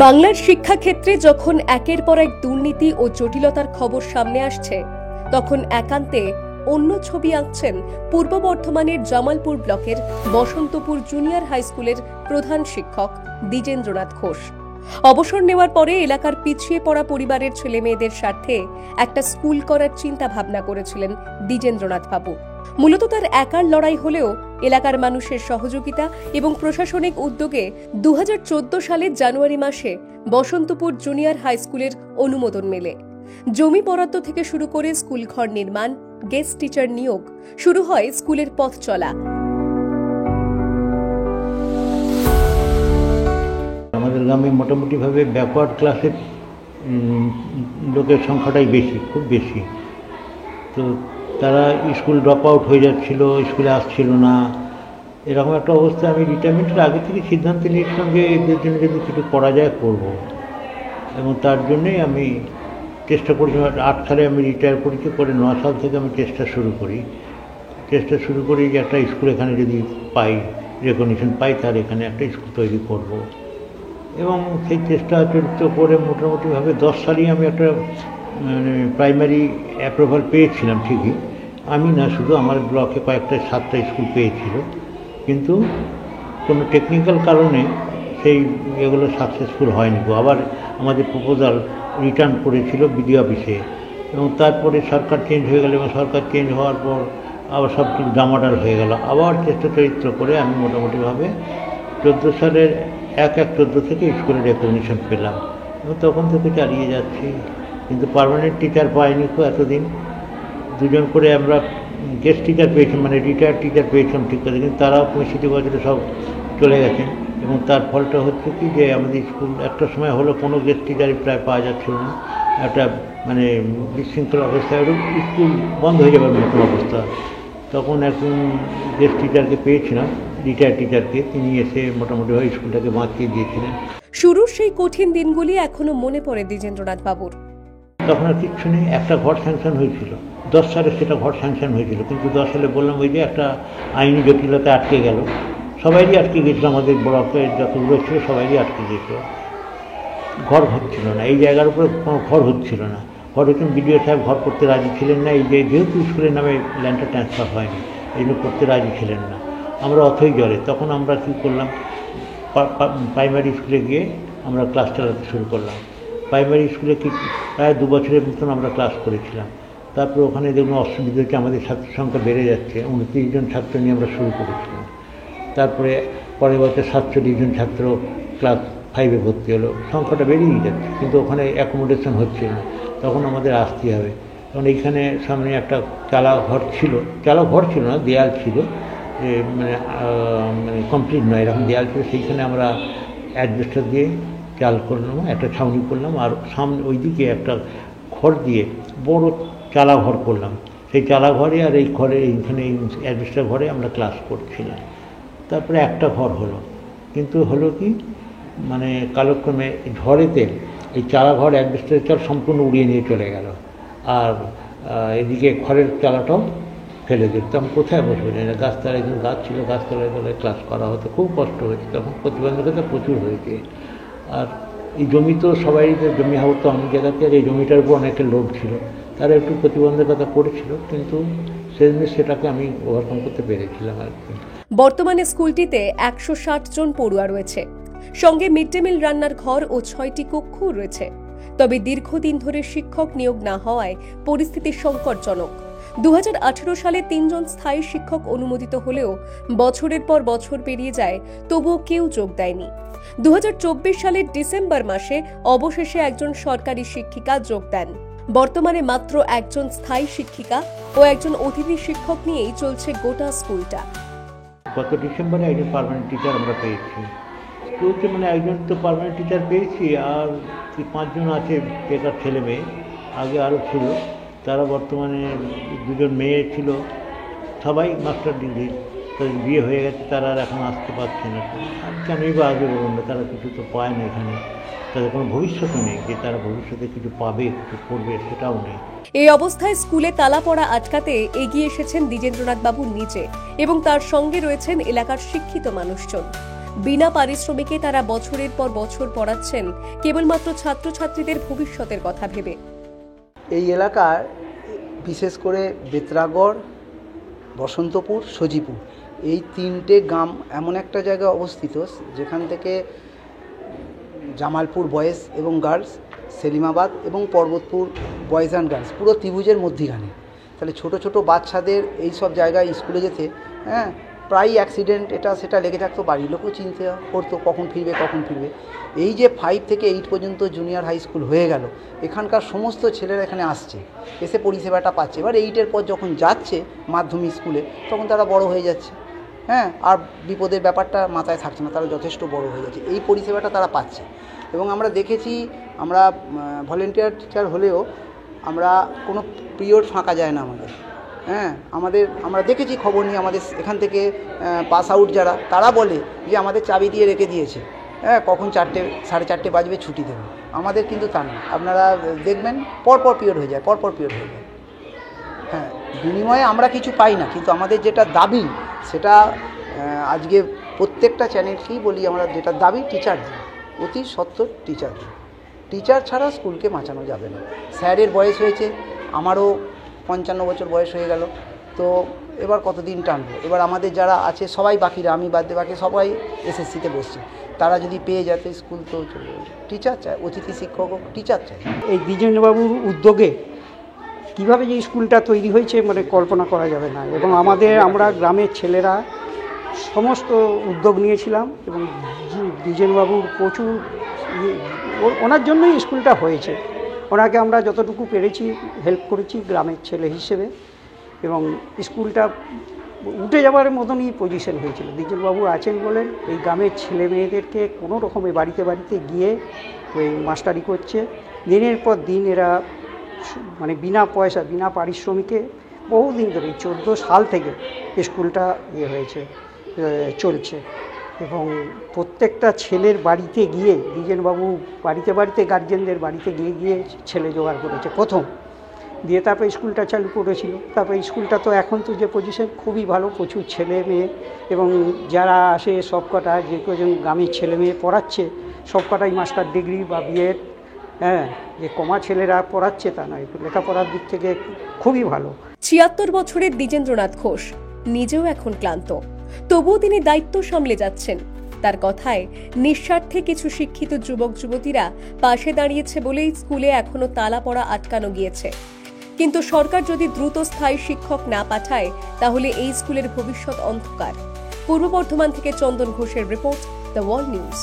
বাংলার শিক্ষাক্ষেত্রে যখন একের পর এক দুর্নীতি ও জটিলতার খবর সামনে আসছে, তখন একান্তে অন্য ছবি আঁকছেন পূর্ব বর্ধমানের জামালপুর ব্লকের বসন্তপুর জুনিয়র হাই স্কুলের প্রধান শিক্ষক দ্বিজেন্দ্রনাথ ঘোষ। অবসর নেওয়ার পরে এলাকার পিছিয়ে পড়া পরিবারের ছেলে মেয়েদের স্বার্থে একটা স্কুল করার চিন্তা ভাবনা করেছিলেন দ্বিজেন্দ্রনাথ বাবু। মূলত তার একার লড়াই হলেও এলাকার মানুষের সহযোগিতা এবং প্রশাসনিক উদ্যোগে 2014 সালের জানুয়ারি মাসে বসন্তপুর জুনিয়র হাই স্কুলের অনুমোদন মেলে। জমি বরাদ্দ থেকে শুরু করে স্কুল ঘর নির্মাণ, গেস্ট টিচার নিয়োগ, শুরু হয় স্কুলের পথ চলা। আমাদের গ্রামে মোটামুটিভাবে ব্যাকওয়ার্ড ক্লাসের লোকের সংখ্যাটাই বেশি, খুব বেশি। তো তারা স্কুল ড্রপ আউট হয়ে যাচ্ছিল, স্কুলে আসছিল না। এরকম একটা অবস্থায় আমি রিটায়ারমেন্টের আগে থেকে সিদ্ধান্ত নিয়েছিলাম যে এদের জন্য যদি কিছু করা যায় করব, এবং তার জন্যই আমি চেষ্টা করেছিলাম। 8 সালে আমি রিটায়ার করেছি, পরে 9 সাল থেকে আমি চেষ্টা শুরু করি যে একটা স্কুল এখানে যদি পাই, রেকগনিশন পাই, তার এখানে একটা স্কুল তৈরি করব। এবং সেই চেষ্টা চরিত্র করে মোটামুটিভাবে 10 সালেই আমি একটা প্রাইমারি অ্যাপ্রুভাল পেয়েছিলাম। ঠিকই আমি না, শুধু আমার ব্লকে কয়েকটা 7টা স্কুল পেয়েছিল, কিন্তু কোনো টেকনিক্যাল কারণে সেই এগুলো সাকসেসফুল হয়নি। আবার আমাদের প্রপোজাল রিটার্ন করেছিল বিডিও অফিসে, এবং তারপরে সরকার চেঞ্জ হয়ে গেল, এবং সরকার চেঞ্জ হওয়ার পর আবার সব কিছু ডামাডাল হয়ে গেল। আবার চেষ্টা চরিত্র করে আমি মোটামুটিভাবে 14 সালের 1/14 থেকে স্কুলের রেকগনিশন পেলাম, এবং তখন থেকে চালিয়ে যাচ্ছি। কিন্তু পার্মানেন্ট টিচার পাইনি তো এতদিন। 2জন করে আমরা গেস্ট টিচার পেয়েছি, মানে রিটায়ার্ড টিচার পেয়েছিলাম ঠিক করে, কিন্তু তারাও 65 বছরে সব চলে গেছেন। এবং তার ফলটা হচ্ছে কি, যে আমাদের স্কুল একটা সময় হলো কোনো গেস্ট টিচারই প্রায় পাওয়া যাচ্ছিল না। একটা মানে বিশৃঙ্খল অবস্থায় স্কুল বন্ধ হয়ে যাবার মতো অবস্থা। তখন একজন গেস্ট টিচারকে পেয়েছিলাম, রিটায়ার্ড টিচারকে, তিনি এসে মোটামুটিভাবে স্কুলটাকে বাঁচিয়ে দিয়েছিলেন। শুরুর সেই কঠিন দিনগুলি এখনো মনে পড়ে দ্বিজেন্দ্রনাথ বাবুর। তখন আর কিচ্ছু নেই, একটা ঘর স্যাংশন হয়েছিল 10 সালে, সেটা ঘর স্যাংশন হয়েছিল, কিন্তু 10 সালে বললাম ওই যে একটা আইনি জটিলতা আটকে গেল। সবাইরই আটকে গেছিলো, আমাদের ব্লকের যতগুলো ছিল সবাইরই আটকে গেছিলো, ঘর হচ্ছিল না। এই জায়গার উপরে কোনো ঘর হচ্ছিল না। ঘর হচ্ছে বিডিও সাহেব ঘর করতে রাজি ছিলেন না, এই যে যেহেতু স্কুলের নামে ল্যান্ডটা ট্রান্সফার হয়নি, এই জন্য করতে রাজি ছিলেন না। আমরা অথই জ্বরে তখন আমরা কী করলাম, প্রাইমারি স্কুলে গিয়ে আমরা ক্লাস চালাতে শুরু করলাম। প্রাইমারি স্কুলে কি প্রায় 2 বছরের মতন আমরা ক্লাস করেছিলাম। তারপরে ওখানে দেখুন অসুবিধা হচ্ছে, আমাদের ছাত্র সংখ্যা বেড়ে যাচ্ছে। 29 জন ছাত্র নিয়ে আমরা শুরু করেছিলাম। তারপরে পরের বছর 47 জন ছাত্র ক্লাস 5-এ ভর্তি হলো। সংখ্যাটা বেড়েই যাচ্ছে, কিন্তু ওখানে অ্যাকোমোডেশন হচ্ছে না। তখন আমাদের আসতে হবে। কারণ এইখানে সামনে একটা চালাঘর ছিল না, দেয়াল ছিল, যে মানে কমপ্লিট নয়, এরকম দেয়াল ছিল। সেইখানে আমরা অ্যাডভেস্টার দিয়ে চাল করলাম, একটা ছাউনি করলাম, আর সামনে ওইদিকে একটা ঘর দিয়ে বড় চালাঘর করলাম। সেই চালাঘরে আর এই ঘরে, এইখানে এই অ্যাডভেস্টার ঘরে আমরা ক্লাস করছিলাম। তারপরে একটা ঘর হলো, কিন্তু হলো কি, মানে কালক্রমে ঝড়েতে এই চালাঘর অ্যাডভেস্টারের চাল সম্পূর্ণ উড়িয়ে নিয়ে চলে গেল, আর এদিকে ঘরের চালাটাও ফেলে দিল। তখন কোথায় বসবো জানি না, গাছতলায়, কিন্তু গাছ ছিল, গাছতলায় ক্লাস করা হতো, খুব কষ্ট হয়েছে। তখন প্রতিবন্ধকতা প্রচুর হয়েছে। আর এই জমি তো সবাই, জমি হতো অনেক জায়গাতে, আর এই জমিটার উপর অনেকের লোভ ছিল, তারা একটু প্রতিবন্ধকতা করেছিল, কিন্তু সেটাকে আমি ওভারকাম করতে পেরেছিলাম আর কি। বর্তমানে স্কুলটিতে 160 জন পড়ুয়া রয়েছে, সঙ্গে মিড ডে মিল রান্নার ঘর ও 6টি কক্ষ রয়েছে। তবে দীর্ঘদিন ধরে শিক্ষক নিয়োগ না হওয়ায় পরিস্থিতি সংকটজনক। 2018 সালে 3 জন স্থায়ী শিক্ষক অনুমোদিত হলেও বছরের পর বছর পেরিয়ে যায়, তবুও কেউ যোগ দেয়নি। 2024 সালের ডিসেম্বর মাসে অবশেষে একজন সরকারি শিক্ষিকা যোগ দেন। বর্তমানে মাত্র একজন স্থায়ী শিক্ষিকা ও একজন অতিথি শিক্ষক নিয়েই চলছে গোটা স্কুলটা। গত ডিসেম্বরে একজন পার্মানেন্ট টিচার আমরা পেয়েছি স্কুলতে, মানে একজন তো পার্মানেন্ট টিচার পেয়েছি, আর 5 জন আছে বেকার ছেলে মেয়ে। আগে আরও ছিল, তারা বর্তমানে 2 জন মেয়ে ছিল, সবাই মাস্টার ডিগ্রি, তাদের বিয়ে হয়ে গেছে, তারা আর এখন আসতে পারছে না। আর কেনই বা আগে বলুন না, তারা কিছু তো পায় না এখানে, তাদের কোনো ভবিষ্যৎও নেই, যে তারা ভবিষ্যতে কিছু পাবে, কিছু করবে, সেটাও নেই। এই অবস্থায় স্কুলে তালা পড়া আটকাতে এগিয়ে এসেছেন দ্বিজেন্দ্রনাথ বাবু নিজে, এবং তার সঙ্গে রয়েছেন এলাকার শিক্ষিত মানুষজন। বিনা পারিশ্রমিকে তারা বছরের পর বছর পড়াচ্ছেন কেবলমাত্র ছাত্রছাত্রীদের ভবিষ্যতের কথা ভেবে। এই এলাকার বিশেষ করে বেতরাগড়, বসন্তপুর, সজিপুর এই তিনটে গ্রাম এমন একটা জায়গায় অবস্থিত যেখান থেকে জামালপুর বয়েজ এবং গার্লস, সেলিমাবাদ এবং পর্বতপুর বয়েজ অ্যান্ড গার্লস পুরো ত্রিভুজের মধ্যিখানে। তাহলে ছোট ছোট বাচ্চাদের এই সব জায়গায় স্কুলে যেতে প্রায় অ্যাক্সিডেন্ট এটা সেটা লেগে থাকতো, বাড়ির লোকও চিন্তা করতো কখন ফিরবে। এই যে 5 থেকে 8 পর্যন্ত জুনিয়র হাই স্কুল হয়ে গেল, এখানকার সমস্ত ছেলেরা এখানে আসছে, এসে পরিষেবাটা পাচ্ছে। এবার 8-এর পর যখন যাচ্ছে মাধ্যমিক স্কুলে তখন তারা বড় হয়ে যাচ্ছে, আর বিপদের ব্যাপারটা মাথায় থাকছে না, তারা যথেষ্ট বড় হয়ে যাচ্ছে, এই পরিষেবাটা তারা পাচ্ছে। এবং আমরা দেখেছি, আমরা ভলেন্টিয়ার টিচার হলেও আমরা কোনো পিরিয়ড ফাঁকা যায় না আমাদের। আমরা দেখেছি খবর নিয়ে, আমাদের এখান থেকে পাস আউট যারা, তারা বলে যে আমাদের চাবি দিয়ে রেখে দিয়েছে, কখন 4টে 4:30 বাজবে ছুটি দেবে। আমাদের কিন্তু তা না, আপনারা দেখবেন পরপর পিরিয়ড হয়ে যায়। বিনিময়ে আমরা কিছু পাই না, কিন্তু আমাদের যেটা দাবি সেটা আজকে প্রত্যেকটা চ্যানেলকেই বলি, আমরা যেটা দাবি টিচার দিই, অতি সত্বর টিচার দিই। টিচার ছাড়া স্কুলকে বাঁচানো যাবে না। স্যারের বয়স হয়েছে, আমারও 55 বছর বয়স হয়ে গেল, তো এবার কতদিন টানবো? এবার আমাদের যারা আছে সবাই, বাকিরা আমি বাদ দিয়ে বাকি সবাই এসএসসিতে বসছে, তারা যদি পেয়ে যেত স্কুল তো চলে যাবে। টিচার চায়, অতিথি শিক্ষক টিচার চায়। এই দ্বিজেন্দ্রবাবুর উদ্যোগে কীভাবে যে স্কুলটা তৈরি হয়েছে কল্পনা করা যাবে না। এবং আমরা গ্রামের ছেলেরা সমস্ত উদ্যোগ নিয়েছিলাম এবং দ্বিজেন্দ্রবাবুর প্রচুর ওনার জন্যই স্কুলটা হয়েছে। ওনাকে আমরা যতটুকু পেরেছি হেল্প করেছি গ্রামের ছেলে হিসেবে, এবং স্কুলটা উঠে যাওয়ার মতনই পজিশন হয়েছিল। দ্বিজেন্দ্রবাবু আছেন বলেন এই গ্রামের ছেলে মেয়েদেরকে কোনো রকমে বাড়িতে গিয়ে ওই মাস্টারি করছে। দিনের পর দিন এরা বিনা পয়সা, বিনা পারিশ্রমিকে বহুদিন ধরে 14 সাল থেকে স্কুলটা চলছে। এবং প্রত্যেকটা ছেলের বাড়িতে গিয়ে দ্বিজেন্দ্রবাবু বাড়িতে গার্জেনদের বাড়িতে গিয়ে ছেলে জোগাড় করেছে প্রথম, দিয়ে তারপরে স্কুলটা চালু করেছিল। তারপরে স্কুলটা তো এখন তো যে পজিশন খুবই ভালো, প্রচুর ছেলে মেয়ে, এবং যারা আসে সবকটা যে কজন গ্রামের ছেলে মেয়ে পড়াচ্ছে সবকটাই মাস্টার ডিগ্রি বা বিএড। যে কমা ছেলেরা পড়াচ্ছে তা নয়, লেখাপড়ার দিক থেকে খুবই ভালো। 76 বছরের দ্বিজেন্দ্রনাথ ঘোষ নিজেও এখন ক্লান্ত, তবুও তিনি দায়িত্ব সামলে যাচ্ছেন। তার কথায় নিঃস্বার্থে কিছু শিক্ষিত যুবক যুবতীরা পাশে দাঁড়িয়েছে বলেই স্কুলে এখনো তালা পড়া আটকানো গিয়েছে। কিন্তু সরকার যদি দ্রুত স্থায়ী শিক্ষক না পাঠায় তাহলে এই স্কুলের ভবিষ্যৎ অন্ধকার। পূর্ব বর্ধমান থেকে চন্দন ঘোষের রিপোর্ট, দ্য ওয়ার্ল্ড নিউজ।